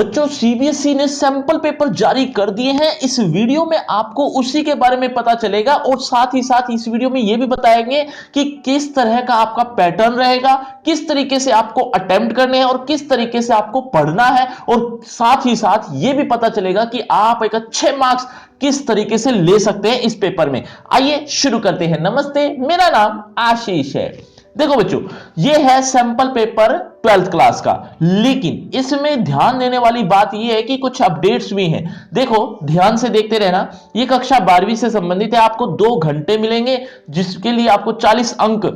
बच्चों सीबीएसई ने sample paper जारी कर दिए हैं। इस वीडियो में आपको उसी के बारे में पता चलेगा और साथ ही साथ इस वीडियो में यह भी बताएंगे कि किस तरह का आपका पैटर्न रहेगा, किस तरीके से आपको अटेम्प्ट करने हैं और किस तरीके से आपको पढ़ना है, और साथ ही साथ यह भी पता चलेगा कि आप एक अच्छे मार्क्स किस तरीके से ले सकते हैं इस पेपर में। आइए शुरू करते हैं। नमस्ते, मेरा नाम आशीष है। देखो बच्चों, यह है सैंपल पेपर 12th क्लास का, लेकिन इसमें ध्यान देने वाली बात यह है कि कुछ अपडेट्स भी हैं। देखो ध्यान से देखते रहना। यह कक्षा 12वीं से संबंधित है। आपको 2 घंटे मिलेंगे जिसके लिए आपको 40 अंक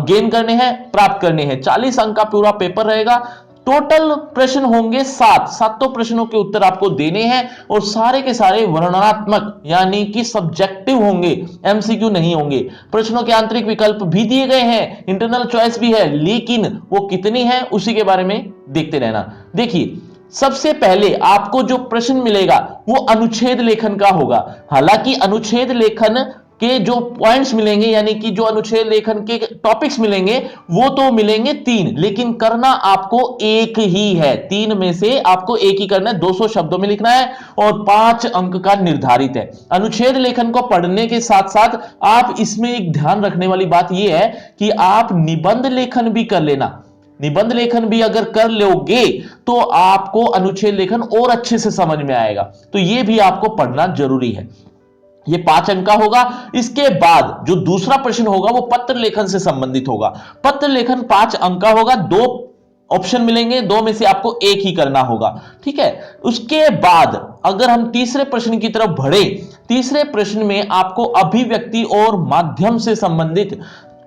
गेन करने हैं, प्राप्त करने हैं। 40 अंक का पूरा पेपर रहेगा। टोटल प्रश्न होंगे 7 प्रश्नों के उत्तर आपको देने हैं और सारे के सारे वर्णनात्मक यानी कि सब्जेक्टिव होंगे, एमसीक्यू नहीं होंगे। प्रश्नों के आंतरिक विकल्प भी दिए गए हैं, इंटरनल चॉइस भी है, लेकिन वो कितनी है उसी के बारे में देखते रहना। देखिए सबसे पहले आपको जो प्रश्न मिलेगा वो अनुच्छेद लेखन का होगा। हालांकि अनुच्छेद लेखन के जो पॉइंट्स मिलेंगे यानी कि जो अनुच्छेद लेखन के टॉपिक्स मिलेंगे वो तो मिलेंगे 3, लेकिन करना आपको एक ही है। 3 में से आपको एक ही करना है। 200 शब्दों में लिखना है और 5 अंक का निर्धारित है। अनुच्छेद लेखन को पढ़ने के साथ साथ आप इसमें एक ध्यान रखने वाली बात यह है कि आप निबंध लेखन भी कर लेना। निबंध लेखन भी अगर कर लोगे तो आपको अनुच्छेद लेखन और अच्छे से समझ में आएगा। तो यह भी आपको पढ़ना जरूरी है। ये 5 अंक का होगा। इसके बाद जो दूसरा प्रश्न होगा वो पत्र लेखन से संबंधित होगा। पत्र लेखन 5 अंक का होगा। 2 ऑप्शन मिलेंगे, 2 में से आपको एक ही करना होगा, ठीक है। उसके बाद अगर हम तीसरे प्रश्न की तरफ बढ़े, तीसरे प्रश्न में आपको अभिव्यक्ति और माध्यम से संबंधित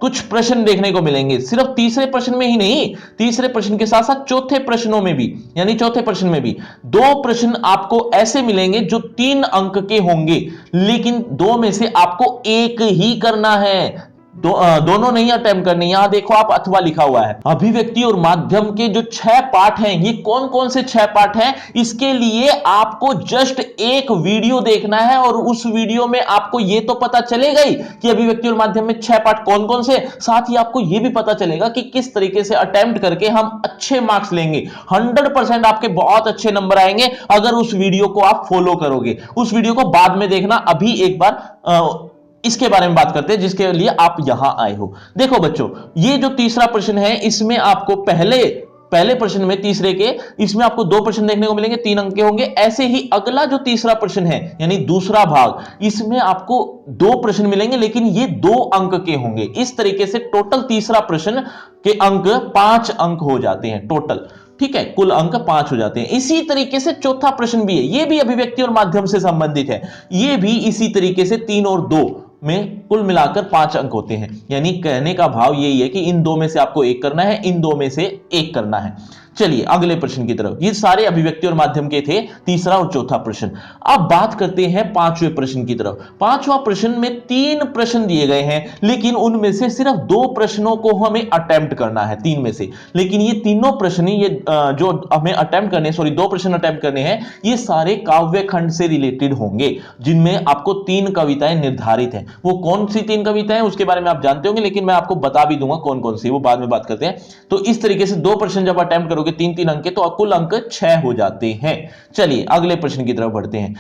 कुछ प्रश्न देखने को मिलेंगे। सिर्फ तीसरे प्रश्न में ही नहीं, तीसरे प्रश्न के साथ साथ चौथे प्रश्नों में भी, यानी चौथे प्रश्न में भी 2 प्रश्न आपको ऐसे मिलेंगे जो 3 अंक के होंगे, लेकिन 2 में से आपको एक ही करना है। दोनों नहीं अटेम्प्ट करनी। यहां देखो आप अथवा लिखा हुआ है। अभिव्यक्ति और माध्यम के जो 6 पार्ट हैं, ये कौन कौन से 6 पार्ट हैं, इसके लिए आपको जस्ट एक वीडियो देखना है और उस वीडियो में आपको यह तो पता चलेगा ही कि अभिव्यक्ति और माध्यम में 6 पार्ट कौन कौन से, साथ ही आपको यह भी पता चलेगा कि किस तरीके से अटेम्प्ट करके हम अच्छे मार्क्स लेंगे। 100% आपके बहुत अच्छे नंबर आएंगे अगर उस वीडियो को आप फॉलो करोगे। उस वीडियो को बाद में देखना, अभी एक बार इसके बारे में बात करते हैं जिसके लिए आप यहां आए हो। देखो बच्चों, ये जो तीसरा प्रश्न है इसमें आपको पहले प्रश्न में तीसरे के इसमें आपको 2 प्रश्न देखने को मिलेंगे, 3 अंक के होंगे। ऐसे ही अगला जो तीसरा प्रश्न है यानी दूसरा भाग, इसमें आपको 2 प्रश्न मिलेंगे, लेकिन ये 2 अंक के होंगे। इस तरीके से टोटल तीसरा प्रश्न के अंक 5 अंक हो जाते हैं टोटल, ठीक है। कुल अंक 5 हो जाते हैं। इसी तरीके से चौथा प्रश्न भी है, यह भी अभिव्यक्ति और माध्यम से संबंधित है। यह भी इसी तरीके से 3 और 2 में कुल मिलाकर 5 अंक होते हैं। यानी कहने का भाव यही है कि इन 2 में से आपको एक करना है, इन 2 में से एक करना है। चलिए अगले प्रश्न की तरफ। ये सारे अभिव्यक्ति और माध्यम के थे, तीसरा और चौथा प्रश्न। अब बात करते हैं 5वें प्रश्न की तरफ। 5वां प्रश्न में 3 प्रश्न दिए गए हैं, लेकिन उनमें से सिर्फ 2 प्रश्नों को हमें अटेम्प्ट करना है, 3 में से। लेकिन ये तीनों प्रश्न, ये जो हमें अटेम्प्ट करने, 2 प्रश्न अटेम्प्ट करने हैं, ये सारे काव्य खंड से रिलेटेड होंगे, जिनमें आपको 3 कविताएं निर्धारित हैं। वो कौन सी 3 कविताएं उसके बारे में आप जानते होंगे, लेकिन मैं आपको बता भी दूंगा कौन कौन सी, वो बाद में बात करते हैं। तो इस तरीके से 2 प्रश्न जब अटेम्प्ट करोगे 3-3 अंक के, तो कुल अंक 6 हो जाते हैं। चलिए अगले प्रश्न की तरफ बढ़ते हैं।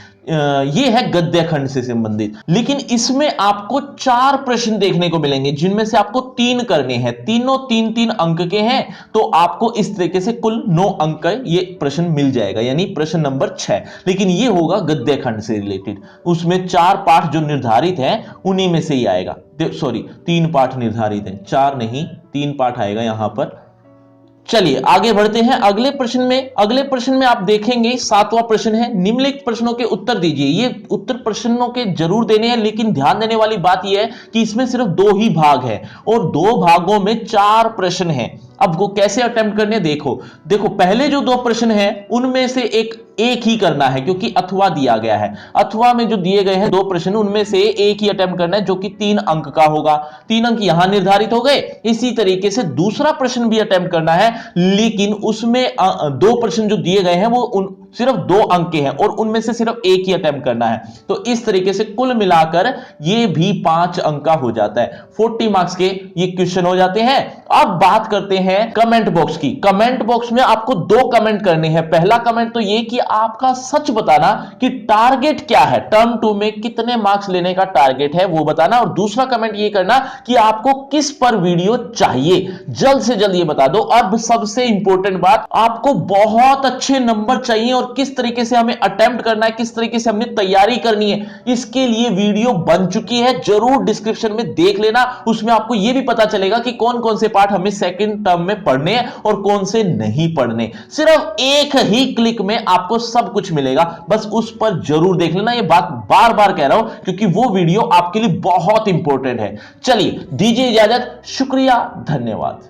यह है गद्य खंड से संबंधित, लेकिन इसमें आपको 4 प्रश्न देखने को मिलेंगे, जिनमें से आपको 3 करने हैं। तीनों 3-3 अंक के हैं, तो आपको इस तरीके से कुल 9 अंक का ये प्रश्न मिल जाएगा, यानी प्रश्न नंबर 6। लेकिन ये होगा गद्य खंड से रिलेटेड, उसमें 4 पाठ जो निर्धारित हैं उन्हीं में से ही आएगा। 3 पाठ निर्धारित हैं, 4 नहीं 3 पाठ आएगा यहां पर। चलिए आगे बढ़ते हैं अगले प्रश्न में। अगले प्रश्न में आप देखेंगे 7वां प्रश्न है, निम्नलिखित प्रश्नों के उत्तर दीजिए। ये उत्तर प्रश्नों के जरूर देने हैं, लेकिन ध्यान देने वाली बात यह है कि इसमें सिर्फ 2 ही भाग है और 2 भागों में 4 प्रश्न हैं। अब वो कैसे अटेम्प्ट करने, देखो पहले जो 2 प्रश्न हैं उनमें से एक ही करना है, क्योंकि अथवा दिया गया है। अथवा में जो दिए गए हैं 2 प्रश्न, उनमें से एक ही अटेम्प्ट करना है, जो कि 3 अंक का होगा। 3 अंक यहां निर्धारित हो गए। इसी तरीके से दूसरा प्रश्न भी अटेम्प्ट करना है, लेकिन उसमें 2 प्रश्न जो दिए गए हैं वो सिर्फ 2 अंक के हैं और उनमें से सिर्फ एक ही अटेम्प्ट करना है। तो इस तरीके से कुल मिलाकर ये भी 5 अंक का हो जाता है। 40 मार्क्स के ये क्वेश्चन हो जाते हैं। अब बात करते हैं कमेंट बॉक्स की। कमेंट बॉक्स में आपको 2 कमेंट करने हैं। पहला कमेंट तो ये कि आपका सच बताना कि टारगेट क्या है, टर्म 2 में कितने मार्क्स लेने का टारगेट है वो बताना, और दूसरा कमेंट ये करना कि आपको किस पर वीडियो चाहिए, जल्द से जल्द ये बता दो। अब सबसे इंपॉर्टेंट बात, आपको बहुत अच्छे नंबर चाहिए और किस तरीके से हमें अटेम्प्ट करना है, किस तरीके से हमने तैयारी करनी है, इसके लिए वीडियो बन चुकी है, जरूर डिस्क्रिप्शन में देख लेना। उसमें आपको यह भी पता चलेगा कि कौन कौन से पार्ट हमें सेकंड टर्म में पढ़ने हैं और कौन से नहीं पढ़ने। सिर्फ एक ही क्लिक में आपको सब कुछ मिलेगा, बस उस पर जरूर देख लेना। यह बात बार बार कह रहा हूं क्योंकि वो वीडियो आपके लिए बहुत इंपॉर्टेंट है। चलिए दीजिए इजाजत, शुक्रिया, धन्यवाद।